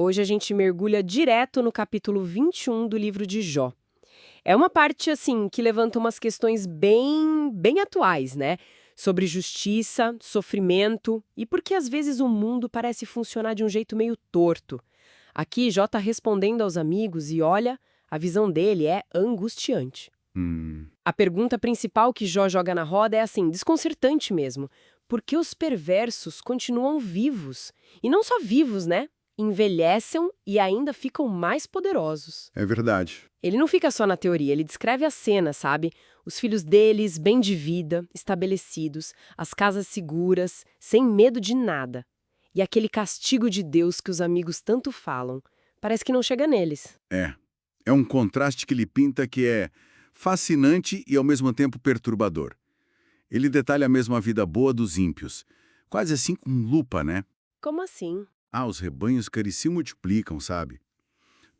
Hoje a gente mergulha direto no capítulo 21 do livro de Jó. É uma parte, assim, que levanta umas questões bem atuais, né? Sobre justiça, sofrimento e por que às vezes o mundo parece funcionar de um jeito meio torto. Aqui, Jó está respondendo aos amigos e olha, a visão dele é angustiante. Hum, A pergunta principal que Jó joga na roda é assim, desconcertante mesmo. Por que os perversos continuam vivos? E não só vivos, né? Envelhecem e ainda ficam mais poderosos. é verdade. Ele não fica só na teoria, ele descreve a cena, sabe? Os filhos deles, bem de vida, estabelecidos, as casas seguras, sem medo de nada. E aquele castigo de Deus que os amigos tanto falam, parece que não chega neles. É. É um contraste que ele pinta que é fascinante e ao mesmo tempo perturbador. Ele detalha mesmo a vida boa dos ímpios, quase assim com lupa, né? Como assim? Ah, os rebanhos que eles se multiplicam, sabe?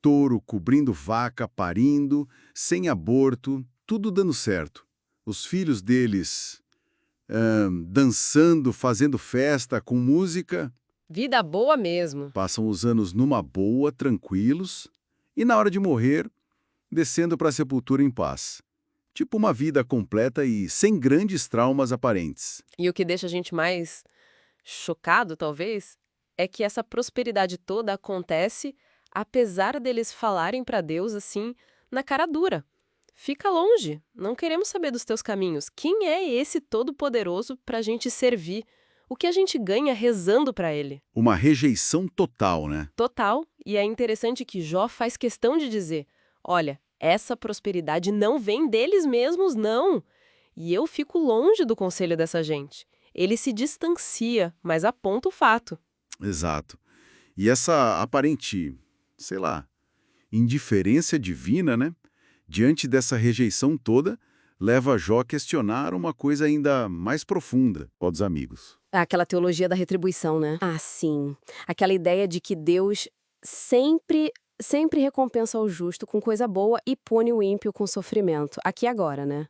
Touro cobrindo vaca, parindo, sem aborto, tudo dando certo. Os filhos deles dançando, fazendo festa, com música, Vida boa mesmo. passam os anos numa boa, tranquilos, e na hora de morrer, descendo para a sepultura em paz. Tipo uma vida completa e sem grandes traumas aparentes. E o que deixa a gente mais chocado, talvez, é que essa prosperidade toda acontece apesar deles falarem para Deus assim, na cara dura. Fica longe, não queremos saber dos teus caminhos. Quem é esse todo-poderoso para a gente servir? O que a gente ganha rezando para ele? Uma rejeição total, né? Total. E é interessante que Jó faz questão de dizer: olha, essa prosperidade não vem deles mesmos, não. E eu fico longe do conselho dessa gente. Ele se distancia, mas aponta o fato. Exato. E essa aparente, sei lá, indiferença divina, né? Diante dessa rejeição toda, leva Jó a questionar uma coisa ainda mais profunda, ó dos amigos. Aquela teologia da retribuição, né? Ah, sim. Aquela ideia de que Deus sempre recompensa o justo com coisa boa e pune o ímpio com sofrimento. Aqui e agora, né?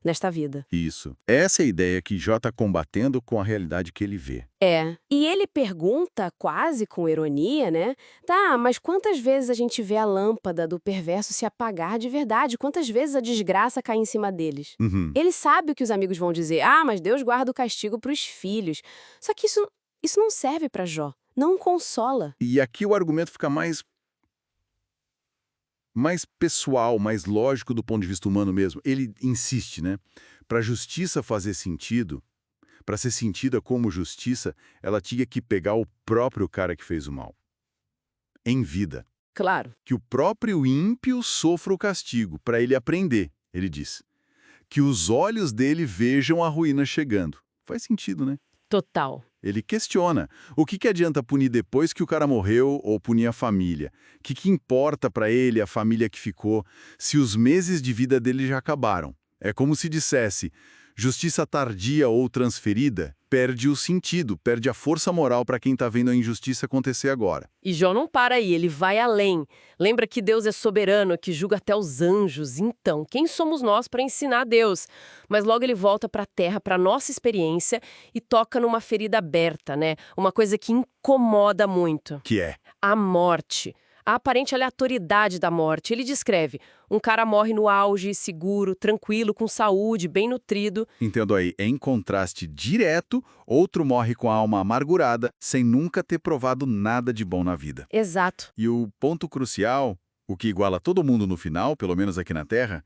Nesta vida. Isso. Essa é a ideia que Jó está combatendo com a realidade que ele vê. É. E ele pergunta, quase com ironia, né? Tá, mas quantas vezes a gente vê a lâmpada do perverso se apagar de verdade? Quantas vezes a desgraça cai em cima deles? Uhum. Ele sabe o que os amigos vão dizer. Ah, mas Deus guarda o castigo para os filhos. Só que isso não serve para Jó. Não o consola. E aqui o argumento fica mais pessoal, mais lógico do ponto de vista humano mesmo. Ele insiste, né? Para a justiça fazer sentido, para ser sentida como justiça, ela tinha que pegar o próprio cara que fez o mal. Em vida. Claro. Que o próprio ímpio sofra o castigo, para ele aprender, ele diz. Que os olhos dele vejam a ruína chegando. Faz sentido, né? Total. Ele questiona. O que adianta punir depois que o cara morreu ou punir a família? O que importa para ele a família que ficou se os meses de vida dele já acabaram? É como se dissesse, justiça tardia ou transferida perde o sentido, perde a força moral para quem está vendo a injustiça acontecer agora. E Jó não para aí, ele vai além. Lembra que Deus é soberano, que julga até os anjos. Então, quem somos nós para ensinar a Deus? Mas logo ele volta para a terra, para nossa experiência, e toca numa ferida aberta, né? Uma coisa que incomoda muito. Que é? A morte. A aparente aleatoriedade da morte. Ele descreve: um cara morre no auge, seguro, tranquilo, com saúde, bem nutrido. Entendo aí, em contraste direto, outro morre com a alma amargurada, sem nunca ter provado nada de bom na vida. Exato. E o ponto crucial, o que iguala todo mundo no final, pelo menos aqui na Terra,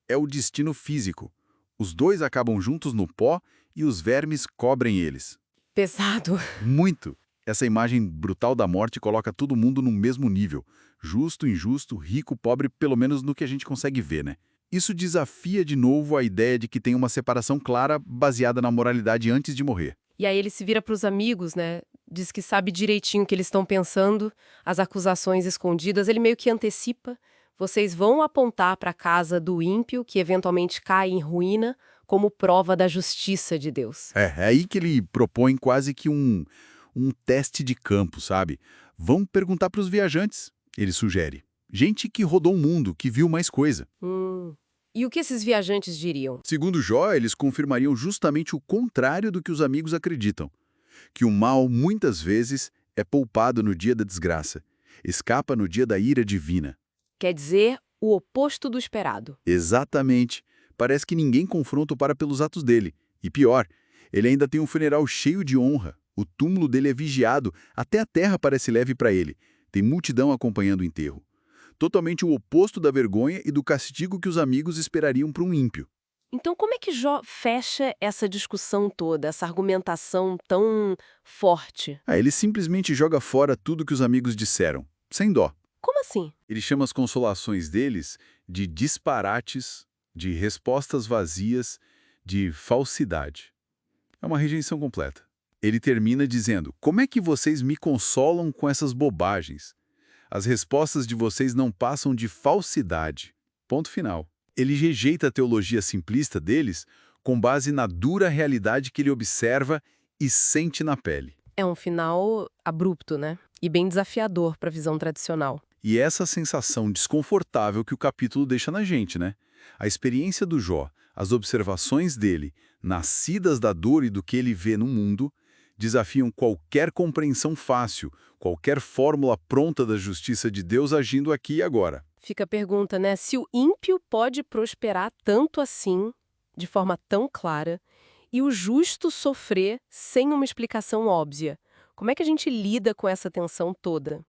é o destino físico. Os dois acabam juntos no pó e os vermes cobrem eles. Pesado. Muito! Essa imagem brutal da morte coloca todo mundo no mesmo nível. Justo, injusto, rico, pobre, pelo menos no que a gente consegue ver, né? Isso desafia de novo a ideia de que tem uma separação clara baseada na moralidade antes de morrer. E aí ele se vira para os amigos, né? Diz que sabe direitinho o que eles estão pensando, as acusações escondidas. Ele meio que antecipa. Vocês vão apontar para a casa do ímpio, que eventualmente cai em ruína, como prova da justiça de Deus. É aí que ele propõe quase que um teste de campo, sabe? Vão perguntar para os viajantes, ele sugere. Gente que rodou o mundo, que viu mais coisa. E o que esses viajantes diriam? Segundo Jó, eles confirmariam justamente o contrário do que os amigos acreditam. Que o mal, muitas vezes, é poupado no dia da desgraça. Escapa no dia da ira divina. Quer dizer, o oposto do esperado. Exatamente. Parece que ninguém confronta o para pelos atos dele. E pior, ele ainda tem um funeral cheio de honra. O túmulo dele é vigiado, até a terra parece leve para ele. Tem multidão acompanhando o enterro. Totalmente o oposto da vergonha e do castigo que os amigos esperariam para um ímpio. Então, como é que Jó fecha essa discussão toda, essa argumentação tão forte? Ele simplesmente joga fora tudo que os amigos disseram, sem dó. Como assim? Ele chama as consolações deles de disparates, de respostas vazias, de falsidade. É uma rejeição completa. Ele termina dizendo: como é que vocês me consolam com essas bobagens? As respostas de vocês não passam de falsidade. Ponto final. Ele rejeita a teologia simplista deles com base na dura realidade que ele observa e sente na pele. É um final abrupto, né? E bem desafiador para a visão tradicional. E essa sensação desconfortável que o capítulo deixa na gente, né? A experiência do Jó, as observações dele, nascidas da dor e do que ele vê no mundo, desafiam qualquer compreensão fácil, qualquer fórmula pronta da justiça de Deus agindo aqui e agora. Fica a pergunta, né? Se o ímpio pode prosperar tanto assim, de forma tão clara, e o justo sofrer sem uma explicação óbvia, como é que a gente lida com essa tensão toda?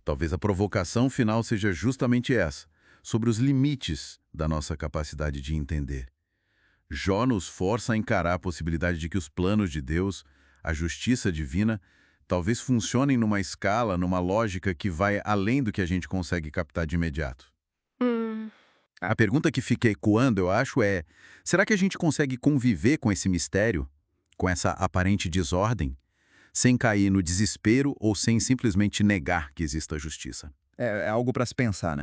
Talvez a provocação final seja justamente essa, sobre os limites da nossa capacidade de entender. Jó nos força a encarar a possibilidade de que os planos de Deus, a justiça divina, talvez funcionem numa escala, numa lógica que vai além do que a gente consegue captar de imediato. A pergunta que fica ecoando, eu acho, é: será que a gente consegue conviver com esse mistério, com essa aparente desordem, sem cair no desespero ou sem simplesmente negar que exista justiça? É algo para se pensar, né?